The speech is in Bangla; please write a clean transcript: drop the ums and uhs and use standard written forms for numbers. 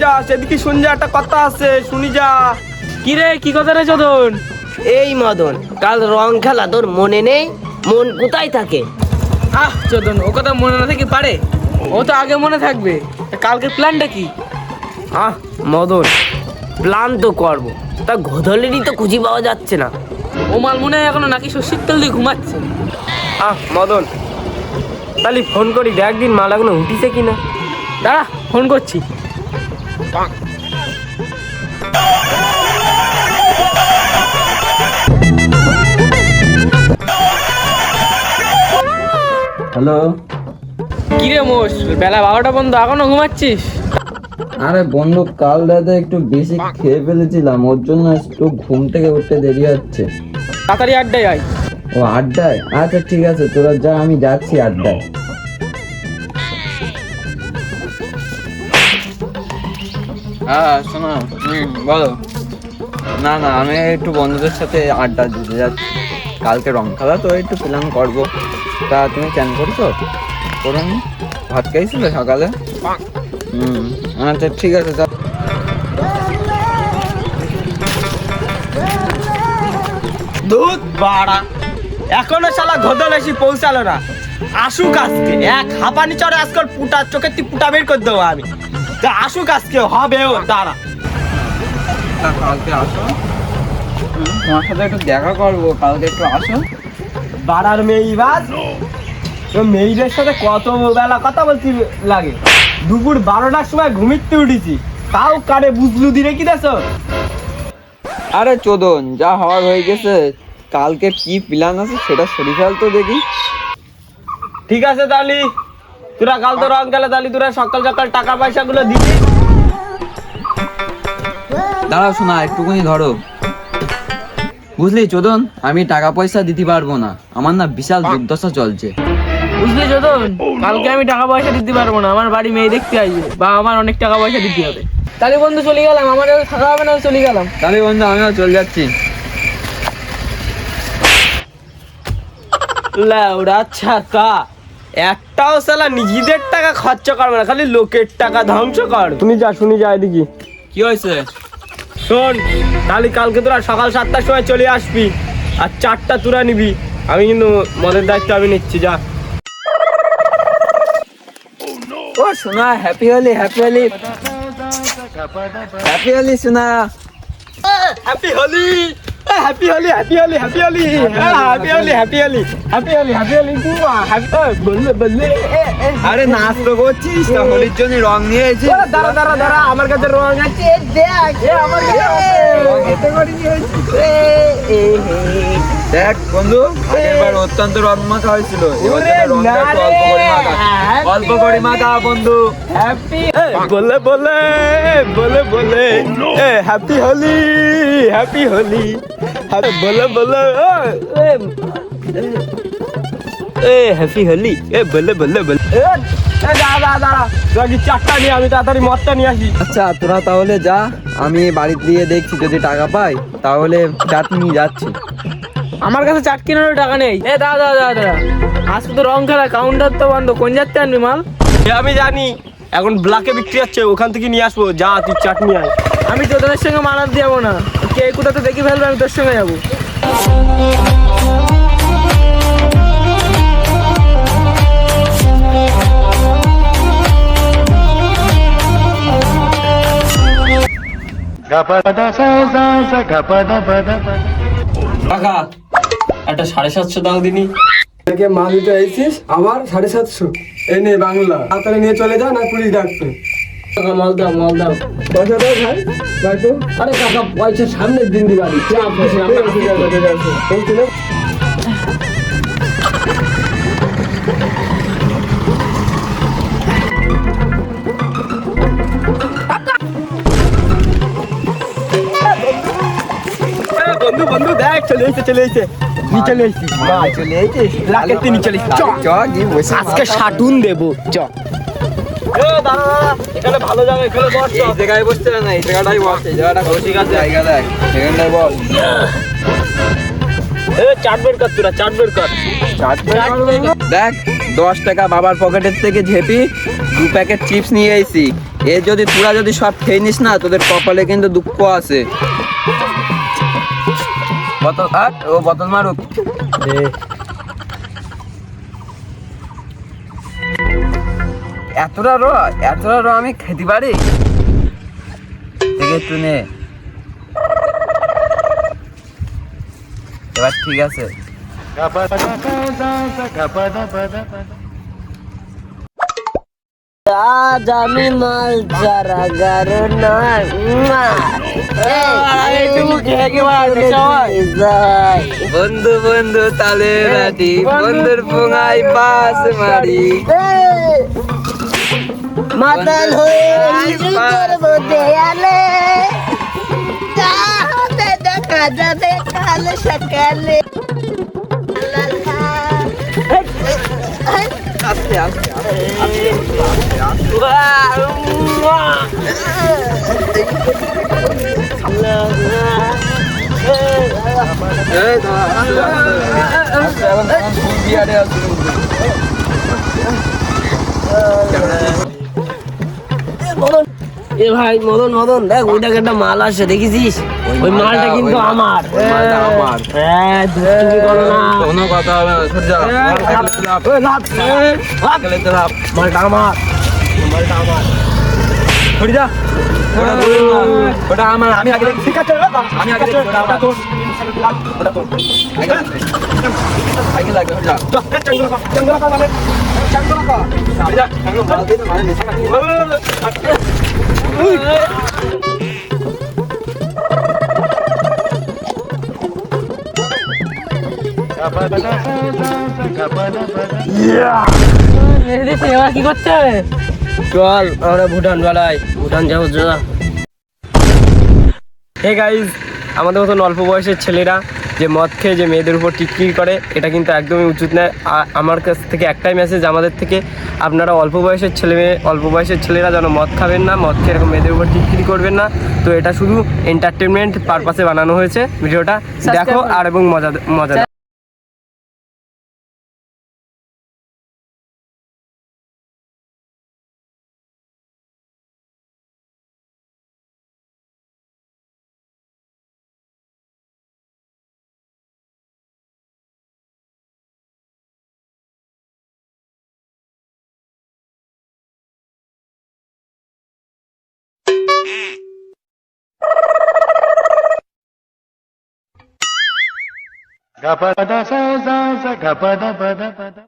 যা, সেদিকে শুন যা, একটা কথা আছে, শুনি যা। কি রে, কি কথা রে চোদন? এই মদন, কাল রং খেলা তোর মনে নেই? মন কোথায় থাকে? চোদন, ও কথা মনে না থেকে পারে? ও তো আগে মনে থাকবে। কালকে প্ল্যানটা কি? মদন, প্ল্যান তো করবো, তা গোধূলিরই তো খুঁজি পাওয়া যাচ্ছে না। ও মাল মনে হয় এখনো নাকি শস্যের তেল দিয়ে ঘুমাচ্ছে। মদন, তাহলে ফোন করি, দেখ দিন মাল এখনো উঠিছে কিনা। দাঁড়া, ফোন করছি। হ্যালো। কি রে মোষ, বেলা 12টা পর্যন্ত এখনো ঘুমাচ্ছিস? আরে বন্ধু, কাল রাতে একটু বেশি খেয়ে ফেলেছিলাম, ওর জন্য একটু ঘুম থেকে উঠতে দেরি হচ্ছে। তাড়াতাড়ি আড্ডায় আয়। ও আড্ডায়? আচ্ছা ঠিক আছে, তোরা যা, আমি যাচ্ছি আড্ডায়। হ্যাঁ শোনো, বলো। না না, আমি একটু বন্ধুদের সাথে আড্ডা দিতে যাচ্ছি, কালকে রং খেলা তো একটু প্ল্যান করবো। তা তুমি চান করছো? করোনি? ভাত খাইছিলে সকালে? আচ্ছা ঠিক আছে। দুধ বাড়া, এখনো শালা ঘোদল এসে পৌঁছালো না। আসুক আজকে, এক হাঁপানি চড়ে আজকাল পুটা চোখের পুটা বের করে দেবো আমি। তা আসুক আজকে, হবে ও, দাঁড়া। কালকে আসো, তোমার সাথে একটু দেখা করবো, কালকে একটু আসো। বাড়ার মেয়েবাজ, মেয়েদের সাথে কত বেলা কথা বলতে লাগে। দুপুর 12টার সময় ঘুমিতে উঠেছি, তাও কারে বুঝলু দিয়ে কি দেছ? আরে চোদন, যা হওয়ার হয়ে গেছে, কালকে কি প্ল্যান আছে সেটা সরি ফেল তো দেখি। ঠিক আছে তাহলে, তোরা কাল তো রং গেলে, তাহলে তোরা সকাল সকাল টাকা পয়সা গুলো দিবি। দাঁড়াও শোনা, একটুখানি ধরো। বুঝলি চোদন, আমি টাকা পয়সা দিতে পারবো না, আমার না বিশাল দুর্দশা চলছে। বুঝলি চোদন, কালকে আমি টাকা পয়সা দিতে পারবো না, আমার বাড়ি মেয়ে দেখতে আসবে, বা আমার অনেক টাকা পয়সা দিতে হবে। তাহলে বন্ধু চলে গেলাম, আমার থাকা হবে না, চলে গেলাম। তাহলে বন্ধু আমিও চলে যাচ্ছি। লাউড়া ছাকা, একটাও সালা নিজেদের টাকা খরচ করবে না, খালি লোকের টাকা ধ্বংস কর। তুমি যা, শুনি যা এদিকে। কি হয়েছে? শোন, তাহলে কালকে তোরা সকাল 7টার সময় চলে আসবি, আর 4টা তোরা নিবি। আমি কিন্তু মদের দায়িত্ব আমি নিচ্ছি, যা। ও শোনা, happy Holi, happy Holi, happy Holi শোনা। Happy Holi, happy Holi, happy Holi, happy Holi, happy Holi, happy Holi, happy Holi, happy Holi, বললে বললে। আরে নাচ তো করছিস, তা হোলির জন্য রং নিয়ে এসেছি। দাঁড়া দাঁড়া দাঁড়া, আমার কাছে রং আছে, দেখ আমার কাছে দেখ বন্ধু, আগেরবার অত্যন্ত রং মাখা হয়েছিল, এবার যেন রংটা একটু অল্প করে মাখা, অল্প করে মাখা বন্ধু। হ্যাপি বলে বলে বলে বলে, হ্যাপি হোলি, হ্যাপি হোলি, বলে বলে, হ্যাপি হোলি, বলে বলে বলে। দাঁড়া দাঁড়া, তোরা কি 4টা নিয়ে, আমি তাড়াতাড়ি মদটা নিয়ে আসি। আচ্ছা তোরা তাহলে যা, আমি বাড়িতে দিয়ে দেখছি, যদি টাকা পাই তাহলে চাট নিয়ে যাচ্ছি। আমার কাছে চাট কেনারও টাকা নেই। দাদা দাদা দাদা, আজকে তো রং খেলা, কাউন্টার তো বন্ধ, কোন যাচ্ছে আনবি মাল? আমি জানি, এখন ব্লকে বিক্রি হচ্ছে, ওখান থেকে নিয়ে আসবো। যা, তুই চাটনি আয়। আমি তোদের সঙ্গে মানাতে যাবো না, কে কোথাতে দেখে ফেলবে, আমি তোর সঙ্গে যাবো। কাকা, একটা 750 দাও দিনি। মাল দিতে এসেছিস, আবার 750? এই নে বাংলা, তাড়াতাড়ি নিয়ে চলে যা, না পুলিশ ডাকবে। মাল দাও, মাল দাও। পয়সা দাও ভাই, রাখো। আরে কাকা, পয়সা সামনের দিন দিবানি। বন্ধু বন্ধু দেখ, চলে এসেছে, চলে এসেছে, নিয়ে চলে এসেছি। চলে এসেছিস? লাকের তিনি চলে এসেছি, চ গিয়ে বসে আজকে শাটুন দেবো, চ। দাঁড়া দাঁড়া, এখানে ভালো জায়গা, এখানে বস। এই জায়গায় বসতে না, এই জায়গাটাই বস, এই জায়গাটা ঠিক আছে, জায়গা দেখ, এখানটায় বস। চাট বের কর, তোরা চাট বের কর। দেখ, 10 টাকা বাবার পকেটের থেকে ঝেপি 2 প্যাকেট চিপস নিয়ে এসেছি, এ যদি তোরা যদি সব খেয়ে নিস না, তোদের কপালে কিন্তু দুঃখ আছে। বোতল আর ও বোতল মারুক। এতটা র আমি খেতে পারি? থেকে একটু নে। এবার ঠিক আছে। আজ আমি মাল যারা গারো না বন্ধু বন্ধু তালে রাটি, বন্ধুর পোঙায় পাস মারি। মাতাল হয়ে হিজু করবো দেয়ালে, যা হতে দেখা যাবে কাল সকালে। আস্তে আস্তে এ ভাই মদন মদন দেখ ওইটাকে একটা মাল আসছে দেখেছিস? ওই মালটা কিন্তু আমার। হ্যাঁ দুষ্টুমি করো না। কোনো কথা হবে না, সরে যা। মালটা আমার। সরে যা। ওটা আমার, আমি আগে দেখছি। আমি আগে দেখছি, ওটা আমার। আগে লাগে, সরে যা। সরে যা। মাল দিয়ে তো মাল নেশা খাচ্ছি। এবার কি করতে হবে? চল আমরা ভুটান বেলায় ভুটান যাবো যা। হে গাইজ, আমাদের মতন অল্প বয়সের ছেলেরা যে মদ খেয়ে যে মেয়েদের উপর টিটকিরি করে, এটা কিন্তু একদমই উচিত নয়। আমার কাছ থেকে একটাই মেসেজ আমাদের থেকে, আপনারা অল্প বয়সের ছেলেরা যেন মদ খাবেন না, মদ খেয়ে এরকম মেয়েদের উপর টিটকিরি করবেন না। তো এটা শুধু এন্টারটেনমেন্ট পারপাসে বানানো হয়েছে। ভিডিওটা দেখো আর এবং মজা Gapada sa sa sa gapada pada pada